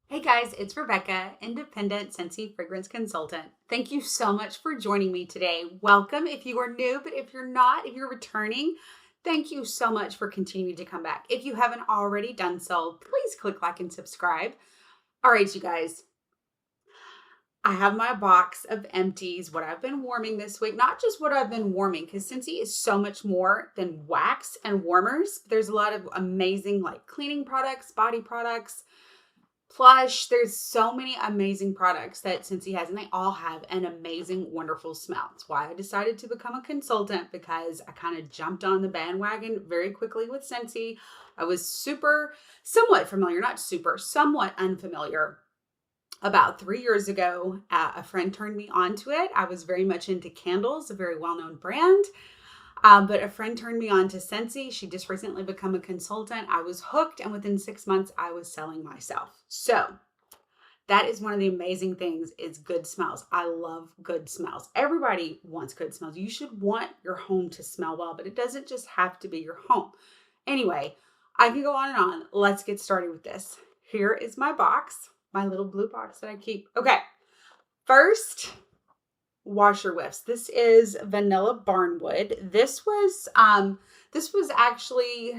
Hey guys, it's Rebecca, independent Scentsy fragrance consultant. Thank you so much for joining me today. Welcome if you are new, but if you're not, if you're returning, thank you so much for continuing to come back. If you haven't already done so, please click like and subscribe. All right, you guys, I have my box of empties, what I've been warming this week, not just what I've been warming, because Scentsy is so much more than wax and warmers. There's a lot of amazing like cleaning products, body products, Plush. There's so many amazing products that Scentsy has, and they all have an amazing, wonderful smell. That's why I decided to become a consultant, because I kind of jumped on the bandwagon very quickly with Scentsy. I was somewhat familiar, not super, somewhat unfamiliar. About 3 years ago, a friend turned me onto it. I was very much into candles, a very well-known brand. But a friend turned me on to Scentsy. She just recently become a consultant. I was hooked, and within 6 months, I was selling myself. So that is one of the amazing things is good smells. I love good smells. Everybody wants good smells. You should want your home to smell well, but it doesn't just have to be your home. Anyway, I can go on and on. Let's get started with this. Here is my box, my little blue box that I keep. Okay, first, washer whiffs. This is vanilla barnwood. This was actually,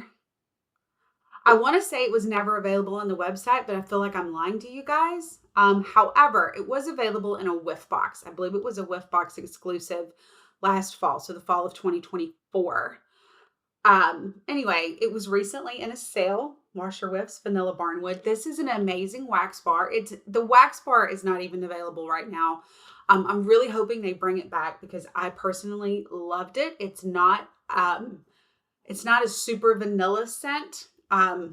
I want to say it was never available on the website, but I feel like I'm lying to you guys. However, it was available in a whiff box. I believe it was a whiff box exclusive last fall, so the fall of 2024. Anyway, it was recently in a sale. Washer Whiffs Vanilla Barnwood. This is an amazing wax bar. The wax bar is not even available right now. I'm really hoping they bring it back because I personally loved it. It's not a super vanilla scent. I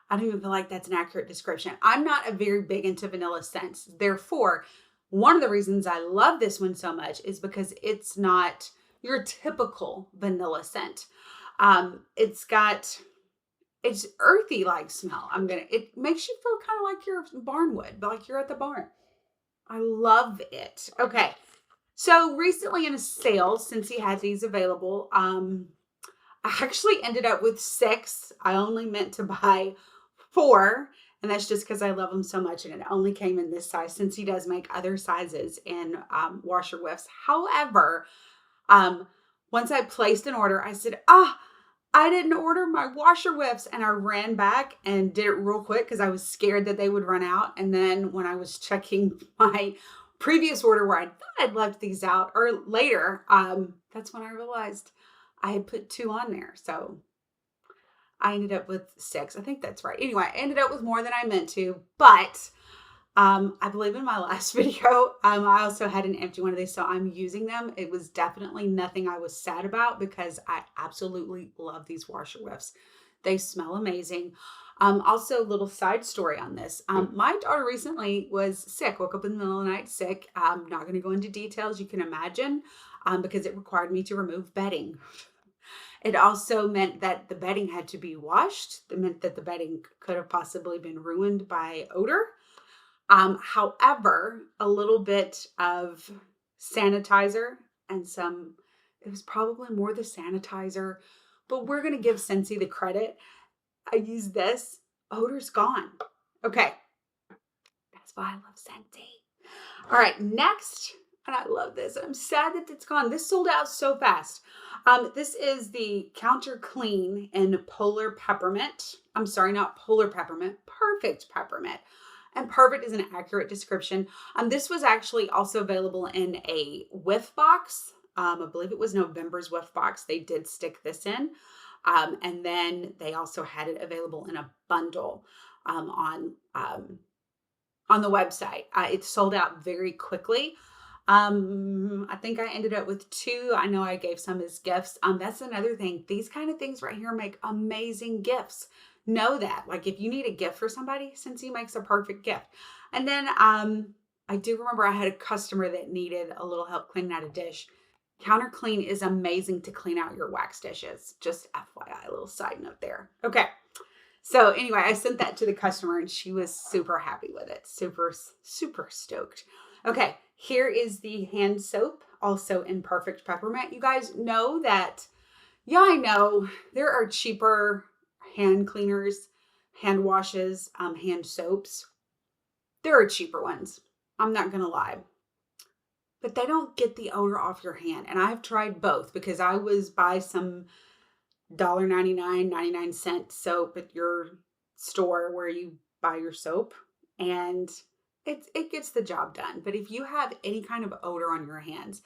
don't even feel like that's an accurate description. I'm not a very big into vanilla scents. Therefore, one of the reasons I love this one so much is because it's not your typical vanilla scent. It's earthy like smell. It makes you feel kind of like you're barnwood, like you're at the barn. I love it. Okay. So recently in a sale, since he had these available, I actually ended up with 6. I only meant to buy 4, and that's just because I love them so much, and it only came in this size, since he does make other sizes in washer whiffs. However, um, once I placed an order, I said, I didn't order my washer whiffs, and I ran back and did it real quick because I was scared that they would run out. And then when I was checking my previous order where I thought I'd left these out or later, that's when I realized I had put 2 on there. So I ended up with 6. I think that's right. Anyway, I ended up with more than I meant to, but I believe in my last video, I also had an empty one of these, so I'm using them. It was definitely nothing I was sad about because I absolutely love these washer whiffs. They smell amazing. Also, little side story on this. My daughter recently was sick, woke up in the middle of the night sick. I'm not going to go into details, you can imagine, because it required me to remove bedding. It also meant that the bedding had to be washed. It meant that the bedding could have possibly been ruined by odor. However, a little bit of sanitizer and it was probably more the sanitizer, but we're going to give Scentsy the credit. I use this, odor's gone. Okay. That's why I love Scentsy. All right, next, and I love this. I'm sad that it's gone. This sold out so fast. This is the Counter Clean in Polar Peppermint. I'm sorry, not Polar Peppermint, Perfect Peppermint. And perfect is an accurate description. This was actually also available in a whiff box. I believe it was November's whiff box. They did stick this in. And then they also had it available in a bundle on the website. It sold out very quickly. I think I ended up with 2. I know I gave some as gifts. That's another thing. These kind of things right here make amazing gifts. Know that. Like if you need a gift for somebody, Scentsy makes a perfect gift. And then I do remember I had a customer that needed a little help cleaning out a dish. Counter Clean is amazing to clean out your wax dishes. Just FYI, a little side note there. Okay. So anyway, I sent that to the customer and she was super happy with it. Super, super stoked. Okay, here is the hand soap, also in Perfect Peppermint. You guys know that, yeah, I know there are cheaper hand cleaners, hand washes, hand soaps. There are cheaper ones. I'm not going to lie. But they don't get the odor off your hand. And I've tried both because I was by some $1.99, 99-cent soap at your store where you buy your soap. And it gets the job done. But if you have any kind of odor on your hands,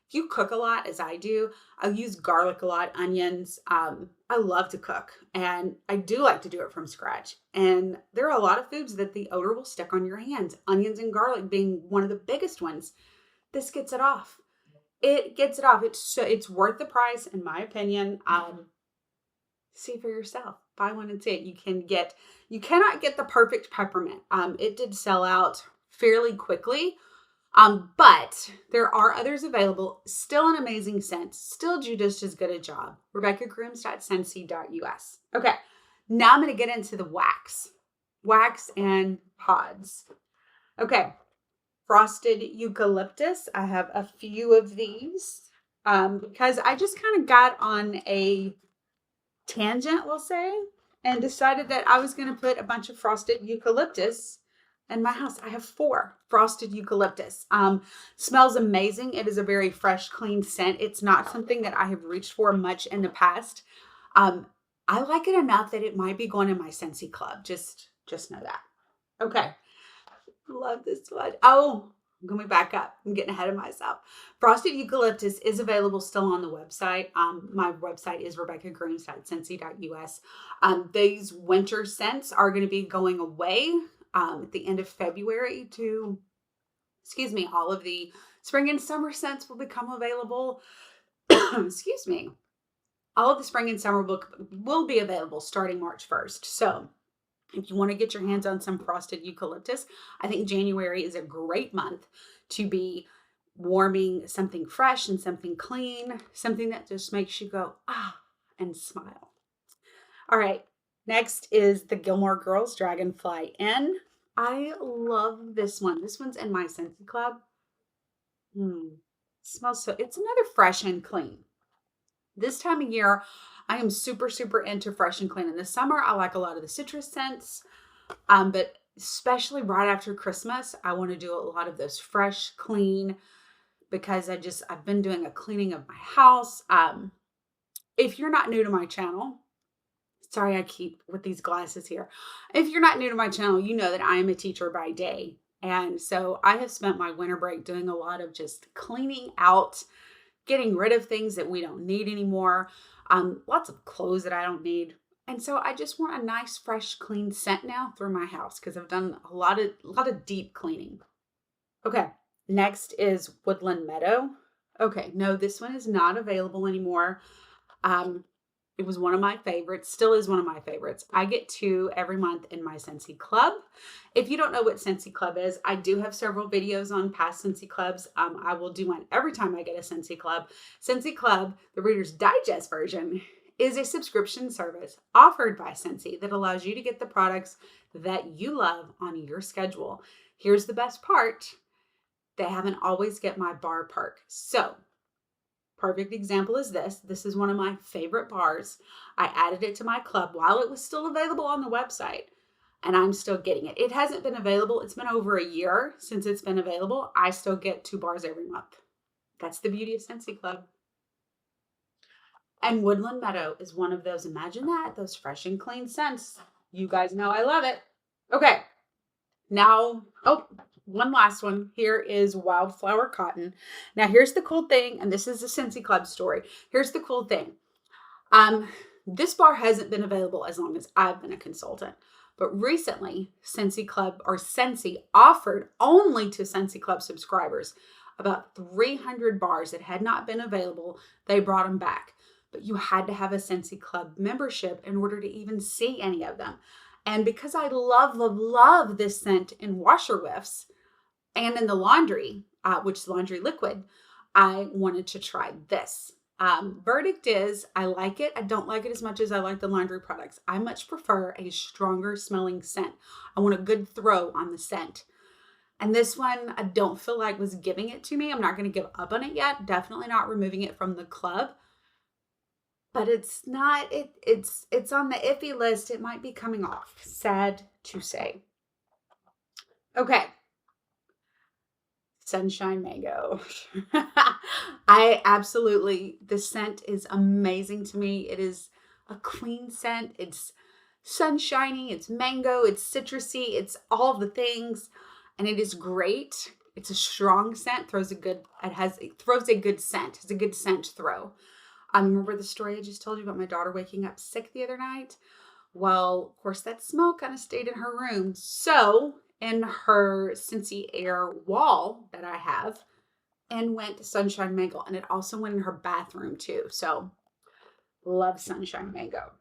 if you cook a lot, as I do, I use garlic a lot, onions. I love to cook, and I do like to do it from scratch. And there are a lot of foods that the odor will stick on your hands, onions and garlic being one of the biggest ones. This gets it off. It gets it off. It's worth the price, in my opinion. See for yourself. Buy one and see it. You cannot get the perfect peppermint. It did sell out fairly quickly. But there are others available. Still an amazing scent. Still do just as good a job. RebeccaGrooms.Scentsy.us. Okay. Now I'm going to get into the wax and pods. Okay. Frosted eucalyptus. I have a few of these, because I just kind of got on a tangent, we'll say, and decided that I was going to put a bunch of frosted eucalyptus in my house. I have 4 frosted eucalyptus. Smells amazing. It is a very fresh, clean scent. It's not something that I have reached for much in the past. I like it enough that it might be going in my Scentsy club. Just know that. Okay. Love this one. Oh, let me back up. I'm getting ahead of myself. Frosted eucalyptus is available still on the website. My website is RebeccaGrooms.Scentsy.us. These winter scents are going to be going away at the end of February all of the spring and summer scents will become available. Excuse me. All of the spring and summer will be available starting March 1st. So if you want to get your hands on some frosted eucalyptus, I think January is a great month to be warming something fresh and something clean, something that just makes you go, and smile. All right. Next is the Gilmore Girls Dragonfly Inn. I love this one. This one's in my Scentsy Club. Smells so, it's another fresh and clean. This time of year, I am super, super into fresh and clean. In the summer, I like a lot of the citrus scents, but especially right after Christmas, I want to do a lot of those fresh, clean, because I've been doing a cleaning of my house. If you're not new to my channel, sorry, I keep with these glasses here. If you're not new to my channel, you know that I am a teacher by day. And so I have spent my winter break doing a lot of just cleaning out, getting rid of things that we don't need anymore. Lots of clothes that I don't need. And so I just want a nice, fresh, clean scent now through my house because I've done a lot of deep cleaning. Okay, next is Woodland Meadow. Okay, no, this one is not available anymore. It was one of my favorites, still is one of my favorites. I get 2 every month in my Scentsy Club. If you don't know what Scentsy Club is, I do have several videos on past Scentsy Clubs. I will do one every time I get a Scentsy Club. Scentsy Club, the Reader's Digest version, is a subscription service offered by Scentsy that allows you to get the products that you love on your schedule. Here's the best part. They haven't always get my bar perk. So, perfect example is this. This is one of my favorite bars. I added it to my club while it was still available on the website, and I'm still getting it. It hasn't been available. It's been over a year since it's been available. I still get 2 bars every month. That's the beauty of Scentsy Club. And Woodland Meadow is one of those, imagine that, those fresh and clean scents. You guys know I love it. Okay. Now, one last one. Here is Wildflower Cotton. Now, here's the cool thing, and this is a Scentsy Club story. Here's the cool thing. This bar hasn't been available as long as I've been a consultant. But recently, Scentsy Club, or Scentsy, offered only to Scentsy Club subscribers about 300 bars that had not been available. They brought them back. But you had to have a Scentsy Club membership in order to even see any of them. And because I love this scent in washer whiffs and in the laundry, which is laundry liquid, I wanted to try this. Verdict is, I like it. I don't like it as much as I like the laundry products. I much prefer a stronger smelling scent. I want a good throw on the scent. And this one, I don't feel like was giving it to me. I'm not going to give up on it yet. Definitely not removing it from the club. but it's not, it's on the iffy list. It might be coming off. Sad to say. Okay. Sunshine Mango. This scent is amazing to me. It is a clean scent. It's sunshiny, it's mango, it's citrusy, it's all the things, and it is great. It's a strong scent, it throws a good scent, has a good scent throw. Remember the story I just told you about my daughter waking up sick the other night? Well, of course, that smell kind of stayed in her room. So in her Scentsy Air wall that I have, and went Sunshine Mango, and it also went in her bathroom too. So love Sunshine Mango.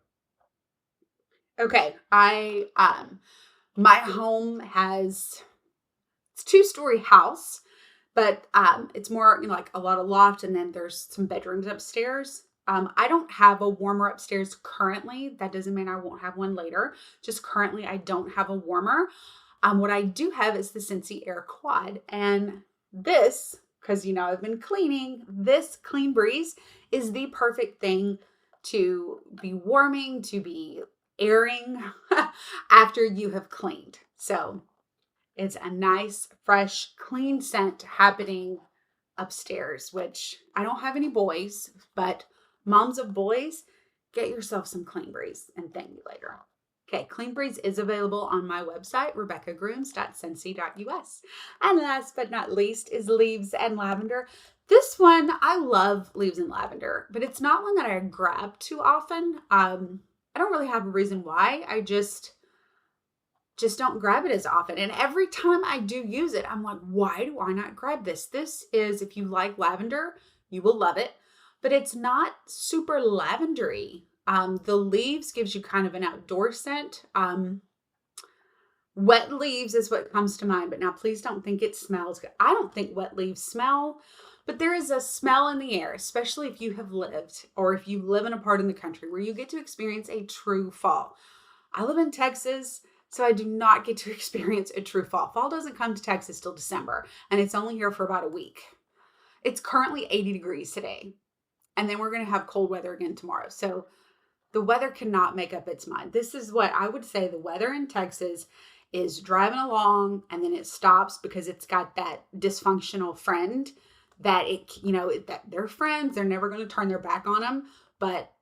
Okay, my home has, it's a 2-story house, but it's more, like a lot of loft, and then there's some bedrooms upstairs. I don't have a warmer upstairs currently. That doesn't mean I won't have one later. Just currently, I don't have a warmer. What I do have is the Scentsy Air Quad, and this, because I've been cleaning, this Clean Breeze is the perfect thing to be warming, to be airing after you have cleaned. So it's a nice, fresh, clean scent happening upstairs, which I don't have any boys, but moms of boys, get yourself some Clean Breeze and thank me later. Okay, Clean Breeze is available on my website, rebeccagrooms.scentsy.us. And last but not least is Leaves and Lavender. This one, I love Leaves and Lavender, but it's not one that I grab too often. I don't really have a reason why. I just don't grab it as often. And every time I do use it, I'm like, why do I not grab this? This is, if you like lavender, you will love it, but it's not super lavendery. The Leaves gives you kind of an outdoor scent. Wet leaves is what comes to mind, but now please don't think it smells good. I don't think wet leaves smell, but there is a smell in the air, especially if you have lived, or if you live in a part in the country where you get to experience a true fall. I live in Texas, so I do not get to experience a true fall. Fall doesn't come to Texas till December, and it's only here for about a week. It's currently 80 degrees today, and then we're going to have cold weather again tomorrow. So the weather cannot make up its mind. This is what I would say the weather in Texas is: driving along and then it stops because it's got that dysfunctional friend that that they're friends. They're never going to turn their back on them. But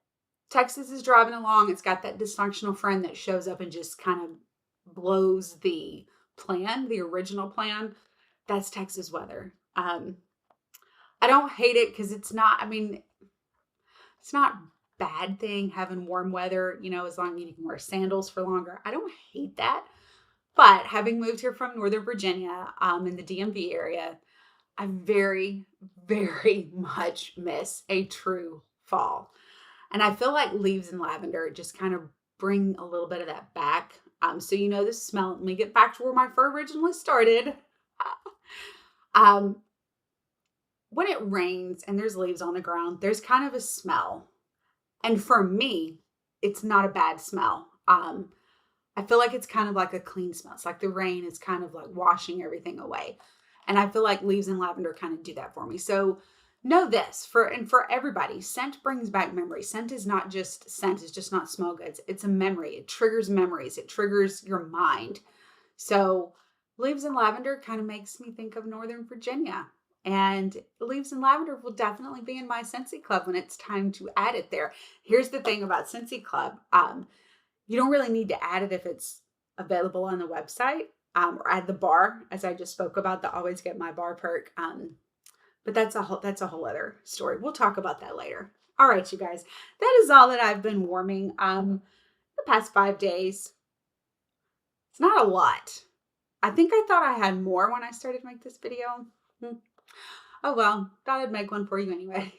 Texas is driving along. It's got that dysfunctional friend that shows up and just kind of blows the plan, the original plan. That's Texas weather. I don't hate it because it's not bad thing having warm weather, as long as you can wear sandals for longer. I don't hate that. But having moved here from Northern Virginia, in the DMV area, I very, very much miss a true fall. And I feel like Leaves and Lavender just kind of bring a little bit of that back. So the smell. Let me get back to where my fur originally started. When it rains and there's leaves on the ground, there's kind of a smell. And for me, it's not a bad smell. I feel like it's kind of like a clean smell. It's like the rain is kind of like washing everything away. And I feel like Leaves and Lavender kind of do that for me. So know this, for everybody, scent brings back memories. Scent is not just scent. It's just not smell goods. It's a memory. It triggers memories. It triggers your mind. So Leaves and Lavender kind of makes me think of Northern Virginia. And Leaves and Lavender will definitely be in my Scentsy Club when it's time to add it there. Here's the thing about Scentsy Club. You don't really need to add it if it's available on the website, or add the bar, as I just spoke about, the always get my bar perk. But that's a whole other story. We'll talk about that later. All right, you guys, that is all that I've been warming the past 5 days. It's not a lot. I think I thought I had more when I started to make this video. Oh well, thought I'd make one for you anyway.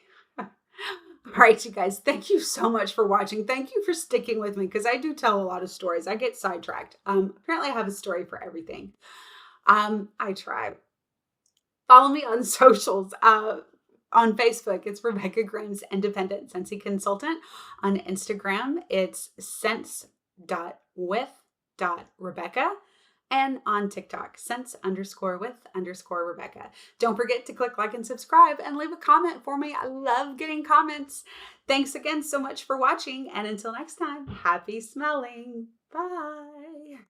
All right, you guys, thank you so much for watching. Thank you for sticking with me, because I do tell a lot of stories. I get sidetracked. Apparently I have a story for everything. I try. Follow me on socials. On Facebook, it's Rebecca Grooms Independent Scentsy Consultant. On Instagram, it's scents.with.rebecca. and on TikTok, scents_with_Rebecca. Don't forget to click like and subscribe and leave a comment for me. I love getting comments. Thanks again so much for watching. And until next time, happy smelling. Bye.